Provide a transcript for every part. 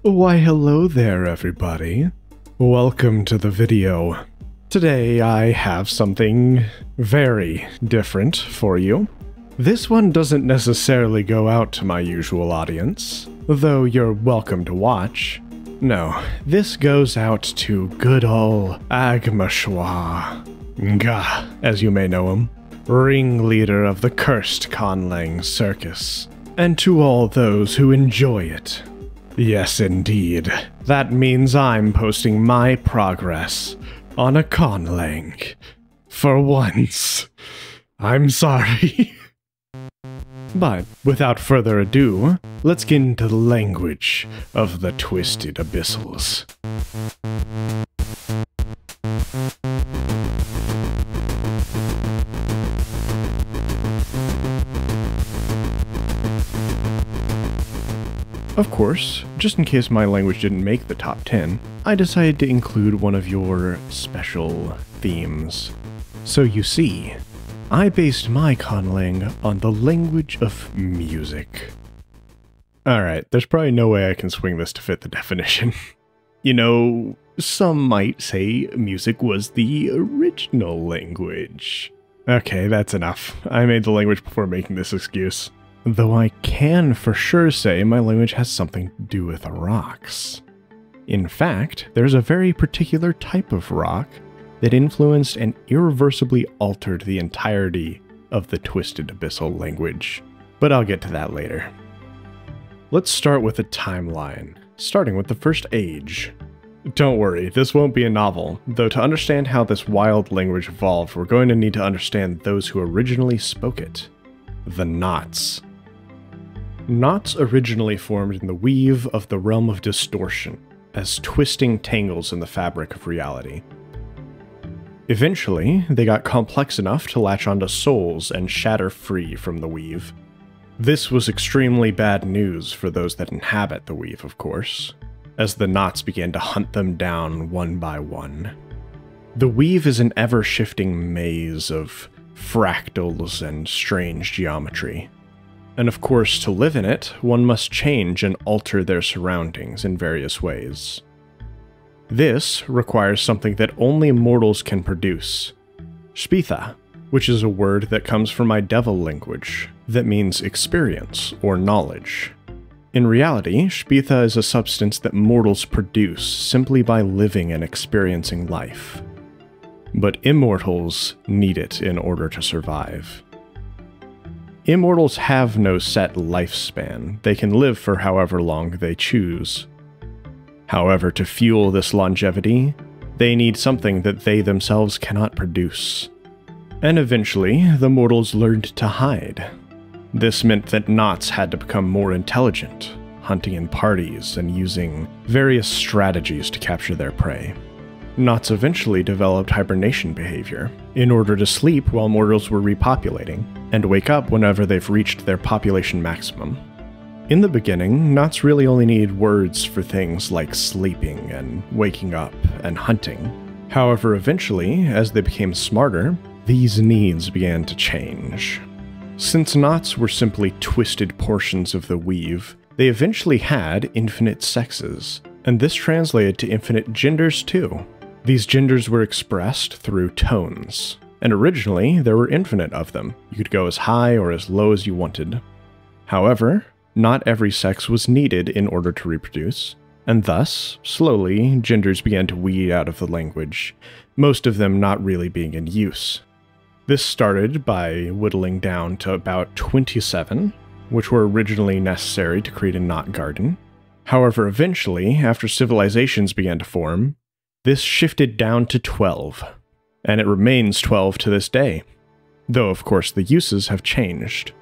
Why hello there everybody. Welcome to the video. Today I have something very different for you. This one doesn't necessarily go out to my usual audience, though you're welcome to watch. No, this goes out to good ol' Agmashwa, as you may know him, ringleader of the cursed conlang circus, and to all those who enjoy it. Yes, indeed. That means I'm posting my progress on a conlang. For once. I'm sorry. But without further ado, let's get into the language of the Twisted Abyssals. Of course, just in case my language didn't make the top 10, I decided to include one of your special themes. So you see, I based my conlang on the language of music. Alright, there's probably no way I can swing this to fit the definition. You know, some might say music was the original language. Okay, that's enough. I made the language before making this excuse. Though I can for sure say my language has something to do with rocks. In fact, there's a very particular type of rock that influenced and irreversibly altered the entirety of the Twisted Abyssal language. But I'll get to that later. Let's start with a timeline, starting with the First Age. Don't worry, this won't be a novel, though to understand how this wild language evolved, we're going to need to understand those who originally spoke it. The Knots. Knots originally formed in the weave of the realm of distortion, as twisting tangles in the fabric of reality. Eventually, they got complex enough to latch onto souls and shatter free from the weave. This was extremely bad news for those that inhabit the weave, of course, as the knots began to hunt them down one by one. The weave is an ever-shifting maze of fractals and strange geometry. And of course, to live in it, one must change and alter their surroundings in various ways. This requires something that only mortals can produce. Shpitha, which is a word that comes from my devil language, that means experience or knowledge. In reality, Shpitha is a substance that mortals produce simply by living and experiencing life. But immortals need it in order to survive. Immortals have no set lifespan. They can live for however long they choose. However, to fuel this longevity, they need something that they themselves cannot produce. And eventually, the mortals learned to hide. This meant that Knots had to become more intelligent, hunting in parties and using various strategies to capture their prey. Knots eventually developed hibernation behavior, in order to sleep while mortals were repopulating, and wake up whenever they've reached their population maximum. In the beginning, Knots really only needed words for things like sleeping and waking up and hunting. However, eventually, as they became smarter, these needs began to change. Since Knots were simply twisted portions of the weave, they eventually had infinite sexes, and this translated to infinite genders too. These genders were expressed through tones, and originally there were infinite of them. You could go as high or as low as you wanted. However, not every sex was needed in order to reproduce, and thus, slowly, genders began to weed out of the language, most of them not really being in use. This started by whittling down to about 27, which were originally necessary to create a knot garden. However, eventually, after civilizations began to form, this shifted down to 12, and it remains 12 to this day, though of course the uses have changed.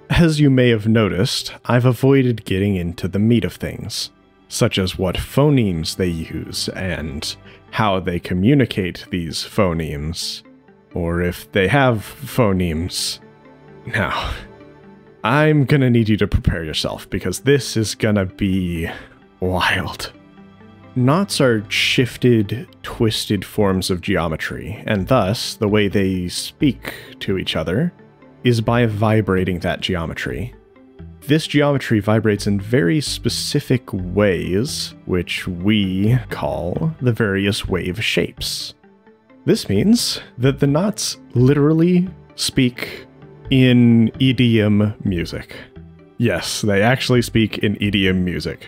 As you may have noticed, I've avoided getting into the meat of things, such as what phonemes they use and how they communicate these phonemes, or if they have phonemes. Now, I'm gonna need you to prepare yourself because this is gonna be wild. Knots are shifted, twisted forms of geometry, and thus, the way they speak to each other is by vibrating that geometry. This geometry vibrates in very specific ways, which we call the various wave shapes. This means that the knots literally speak in EDM music. Yes, they actually speak in EDM music.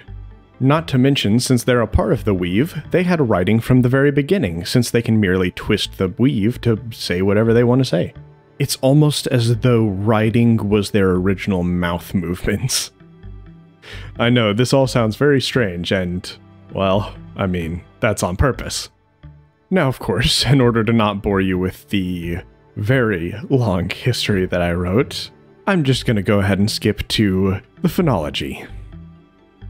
Not to mention, since they're a part of the weave, they had writing from the very beginning, since they can merely twist the weave to say whatever they want to say. It's almost as though writing was their original mouth movements. I know, this all sounds very strange, and, well, I mean, that's on purpose. Now, of course, in order to not bore you with the very long history that I wrote, I'm just going to go ahead and skip to the phonology.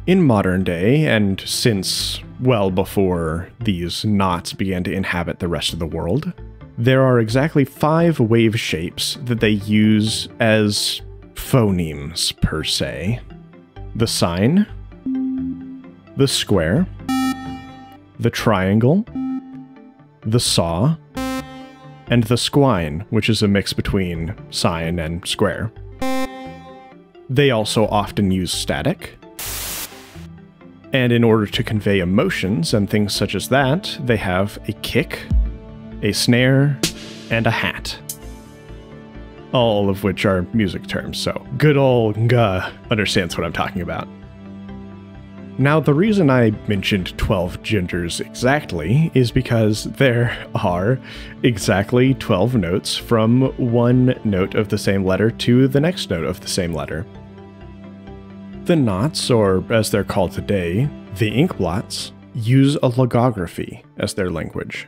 In modern day, and since well before these knots began to inhabit the rest of the world, there are exactly 5 wave shapes that they use as phonemes, per se. The sine, the square, the triangle, the saw, and the squine, which is a mix between sine and square. They also often use static. And in order to convey emotions and things such as that, they have a kick, a snare, and a hat. All of which are music terms, so good old Nga understands what I'm talking about. Now, the reason I mentioned 12 genders exactly is because there are exactly 12 notes from one note of the same letter to the next note of the same letter. The knots, or as they're called today, the ink blots, use a logography as their language.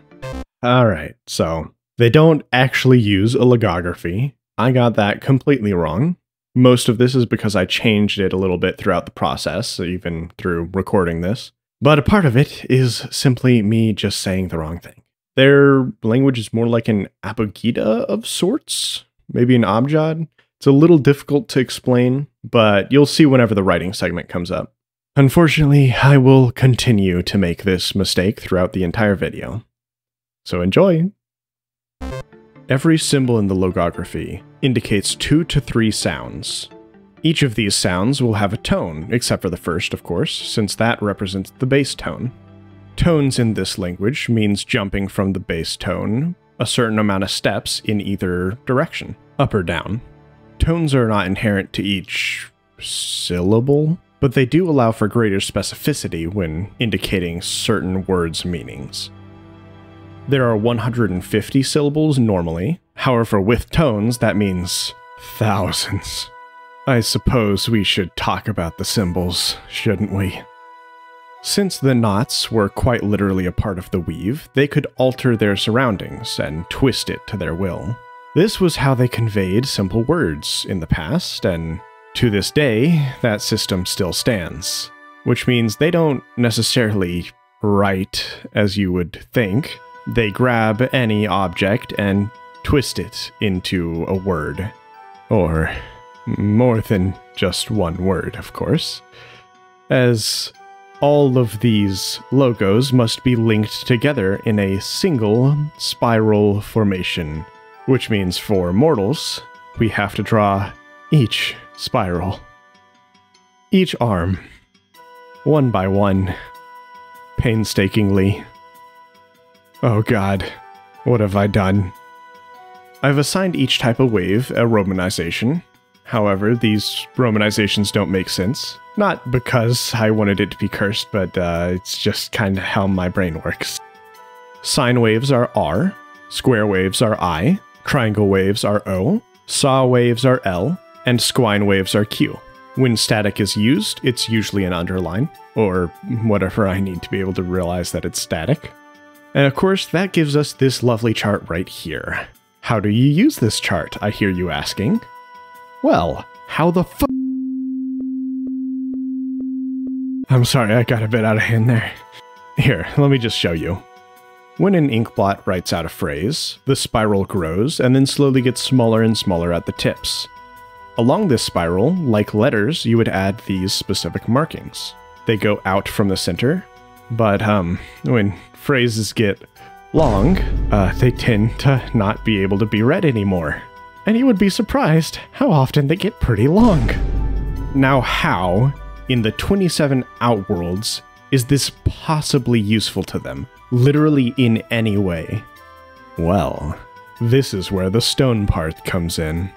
Alright, so they don't actually use a logography. I got that completely wrong. Most of this is because I changed it a little bit throughout the process, even through recording this. But a part of it is simply me just saying the wrong thing. Their language is more like an abugida of sorts, maybe an abjad. It's a little difficult to explain, but you'll see whenever the writing segment comes up. Unfortunately, I will continue to make this mistake throughout the entire video. So enjoy! Every symbol in the logography indicates 2 to 3 sounds. Each of these sounds will have a tone, except for the first, of course, since that represents the bass tone. Tones in this language means jumping from the bass tone a certain amount of steps in either direction, up or down. Tones are not inherent to each syllable, but they do allow for greater specificity when indicating certain words' meanings. There are 150 syllables normally, however with tones that means thousands. I suppose we should talk about the symbols, shouldn't we? Since the knots were quite literally a part of the weave, they could alter their surroundings and twist it to their will. This was how they conveyed simple words in the past, and to this day, that system still stands. Which means they don't necessarily write as you would think. They grab any object and twist it into a word. Or more than just one word, of course. As all of these logos must be linked together in a single spiral formation. Which means for mortals, we have to draw each spiral. Each arm. One by one. Painstakingly. Oh god, what have I done? I've assigned each type of wave a romanization. However, these romanizations don't make sense. Not because I wanted it to be cursed, but it's just kind of how my brain works. Sine waves are R, square waves are I, triangle waves are O, saw waves are L, and squine waves are Q. When static is used, it's usually an underline, or whatever I need to be able to realize that it's static. And of course, that gives us this lovely chart right here. How do you use this chart, I hear you asking? Well, how the f- I'm sorry, I got a bit out of hand there. Here, let me just show you. When an inkblot writes out a phrase, the spiral grows and then slowly gets smaller and smaller at the tips. Along this spiral, like letters, you would add these specific markings. They go out from the center, but when phrases get long, they tend to not be able to be read anymore. And you would be surprised how often they get pretty long. Now how, in the 27 Outworlds, is this possibly useful to them? Literally in any way? Well, this is where the stone part comes in.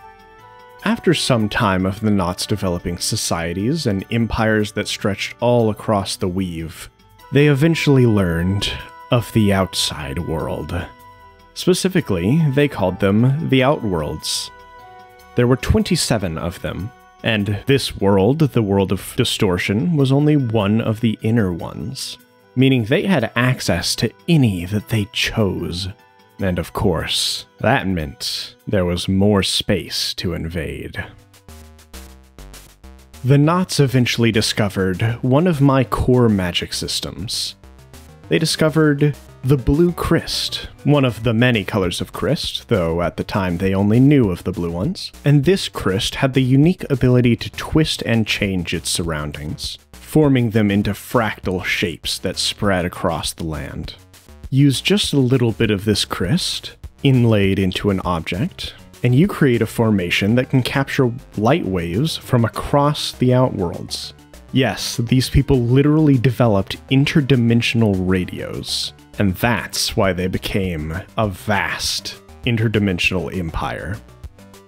After some time of the Knots developing societies and empires that stretched all across the Weave, they eventually learned of the outside world. Specifically, they called them the Outworlds. There were 27 of them, and this world, the world of distortion, was only one of the inner ones, meaning they had access to any that they chose. And of course, that meant there was more space to invade. The Knots eventually discovered one of my core magic systems. They discovered the blue crystal, one of the many colors of crystal, though at the time they only knew of the blue ones. And this crystal had the unique ability to twist and change its surroundings, forming them into fractal shapes that spread across the land. Use just a little bit of this crystal, inlaid into an object, and you create a formation that can capture light waves from across the Outworlds. Yes, these people literally developed interdimensional radios, and that's why they became a vast interdimensional empire.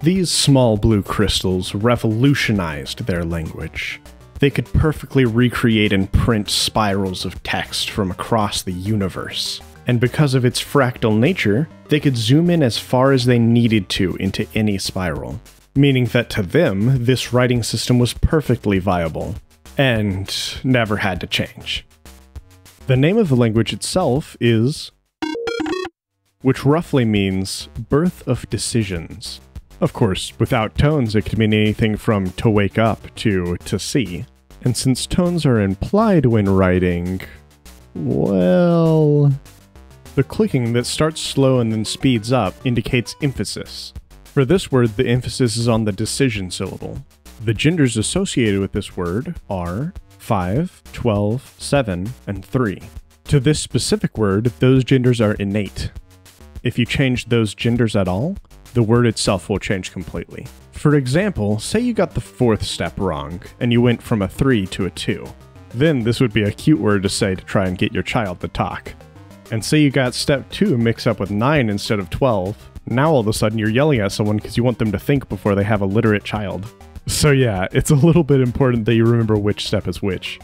These small blue crystals revolutionized their language. They could perfectly recreate and print spirals of text from across the universe. And because of its fractal nature, they could zoom in as far as they needed to into any spiral. Meaning that to them, this writing system was perfectly viable, and never had to change. The name of the language itself is, which roughly means birth of decisions. Of course, without tones, it could mean anything from to wake up to see. And since tones are implied when writing, well, the clicking that starts slow and then speeds up indicates emphasis. For this word, the emphasis is on the decision syllable. The genders associated with this word are 5, 12, 7, and 3. To this specific word, those genders are innate. If you change those genders at all, the word itself will change completely. For example, say you got the 4th step wrong, and you went from a 3 to a 2. Then this would be a cute word to say to try and get your child to talk. And say you got step 2 mixed up with 9 instead of 12, now all of a sudden you're yelling at someone because you want them to think before they have a literate child. So yeah, it's a little bit important that you remember which step is which.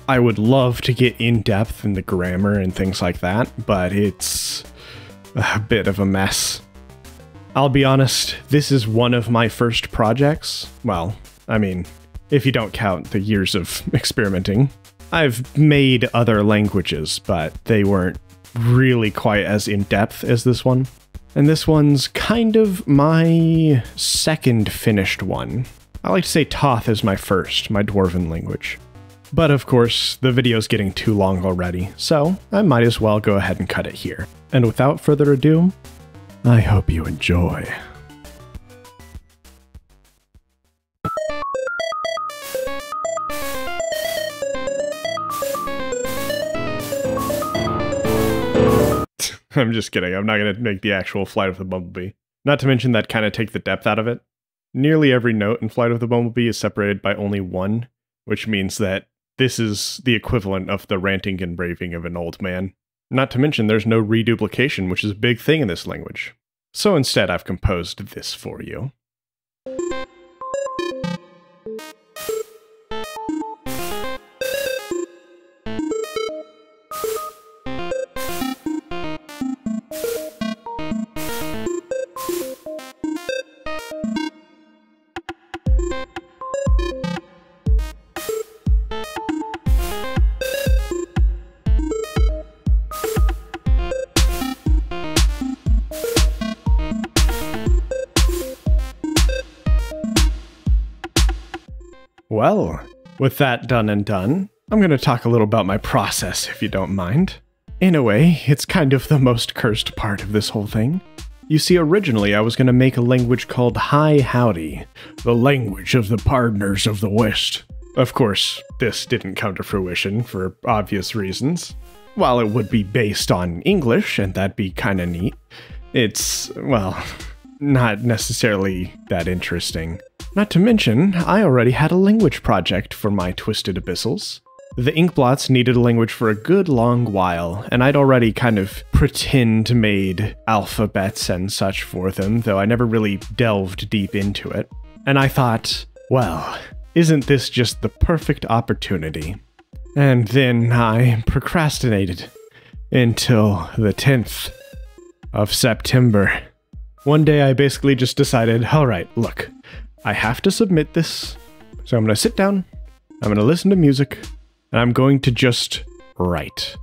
I would love to get in depth in the grammar and things like that, but it's a bit of a mess. I'll be honest, this is one of my first projects. Well, I mean, if you don't count the years of experimenting. I've made other languages, but they weren't really quite as in-depth as this one. And this one's kind of my second finished one. I like to say Toth is my first, my dwarven language. But of course, the video's getting too long already, so I might as well go ahead and cut it here. And without further ado, I hope you enjoy. I'm just kidding, I'm not going to make the actual Flight of the Bumblebee. Not to mention that kind of take the depth out of it. Nearly every note in Flight of the Bumblebee is separated by only one, which means that this is the equivalent of the ranting and raving of an old man. Not to mention there's no reduplication, which is a big thing in this language. So instead I've composed this for you. Well, with that done and done, I'm going to talk a little about my process, if you don't mind. In a way, it's kind of the most cursed part of this whole thing. You see, originally I was going to make a language called Hi Howdy, the language of the partners of the West. Of course, this didn't come to fruition for obvious reasons. While it would be based on English, and that'd be kinda neat, it's, well, not necessarily that interesting. Not to mention, I already had a language project for my Twisted Abyssals. The Inkblots needed a language for a good long while, and I'd already kind of pretend made alphabets and such for them, though I never really delved deep into it. And I thought, well, isn't this just the perfect opportunity? And then I procrastinated until the 10th of September. One day I basically just decided, alright, look, I have to submit this, so I'm going to sit down, I'm going to listen to music, and I'm going to just write.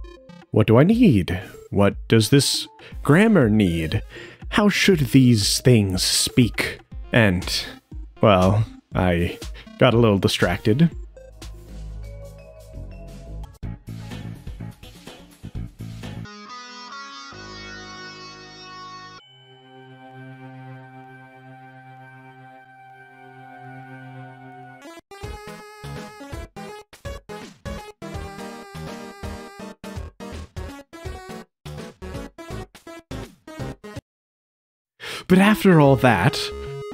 What do I need? What does this grammar need? How should these things speak? And, well, I got a little distracted. But after all that,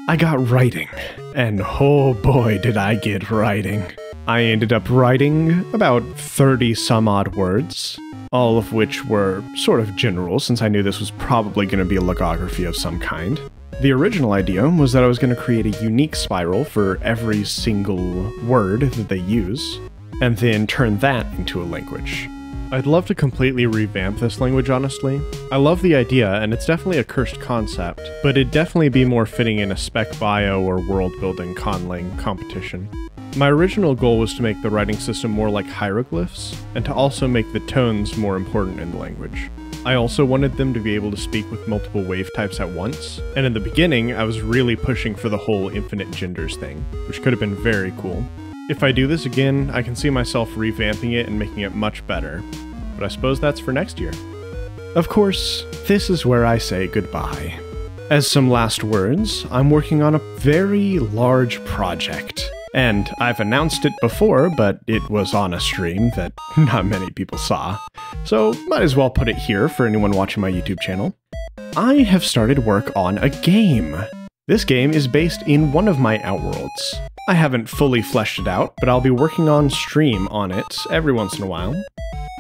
I got writing, and oh boy did I get writing. I ended up writing about 30 some odd words, all of which were sort of general since I knew this was probably going to be a logography of some kind. The original idea was that I was going to create a unique spiral for every single word that they use, and then turn that into a language. I'd love to completely revamp this language, honestly. I love the idea, and it's definitely a cursed concept, but it'd definitely be more fitting in a spec bio or world-building conlang competition. My original goal was to make the writing system more like hieroglyphs, and to also make the tones more important in the language. I also wanted them to be able to speak with multiple wave types at once, and in the beginning, I was really pushing for the whole infinite genders thing, which could have been very cool. If I do this again, I can see myself revamping it and making it much better, but I suppose that's for next year. Of course, this is where I say goodbye. As some last words, I'm working on a very large project, and I've announced it before, but it was on a stream that not many people saw, so might as well put it here for anyone watching my YouTube channel. I have started work on a game. This game is based in one of my Outworlds. I haven't fully fleshed it out, but I'll be working on stream on it every once in a while.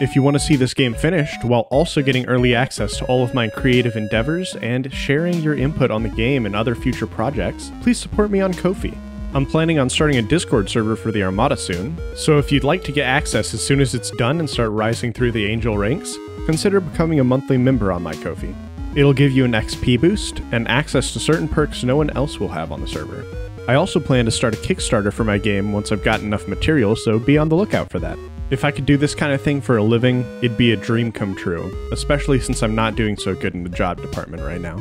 If you want to see this game finished, while also getting early access to all of my creative endeavors and sharing your input on the game and other future projects, please support me on Ko-fi. I'm planning on starting a Discord server for the Armada soon, so if you'd like to get access as soon as it's done and start rising through the Angel ranks, consider becoming a monthly member on my Ko-fi. It'll give you an XP boost and access to certain perks no one else will have on the server. I also plan to start a Kickstarter for my game once I've got enough material, so be on the lookout for that. If I could do this kind of thing for a living, it'd be a dream come true, especially since I'm not doing so good in the job department right now.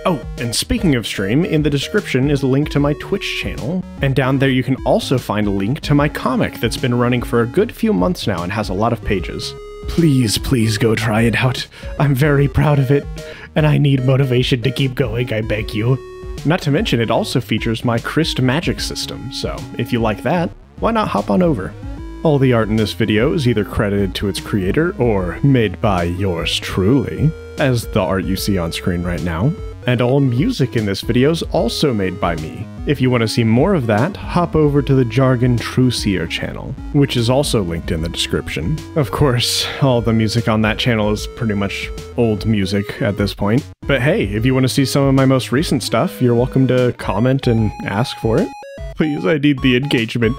Oh, and speaking of stream, in the description is a link to my Twitch channel, and down there you can also find a link to my comic that's been running for a good few months now and has a lot of pages. Please, please go try it out. I'm very proud of it, and I need motivation to keep going, I beg you. Not to mention, it also features my Christ magic system, so if you like that, why not hop on over? All the art in this video is either credited to its creator or made by yours truly, as the art you see on screen right now. And all music in this video is also made by me. If you want to see more of that, hop over to the Jargon Trueseer channel, which is also linked in the description. Of course, all the music on that channel is pretty much old music at this point. But hey, if you want to see some of my most recent stuff, you're welcome to comment and ask for it. Please, I need the engagement.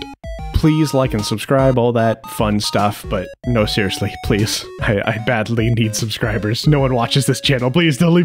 Please like and subscribe, all that fun stuff, but no, seriously, please. I badly need subscribers. No one watches this channel. Please don't leave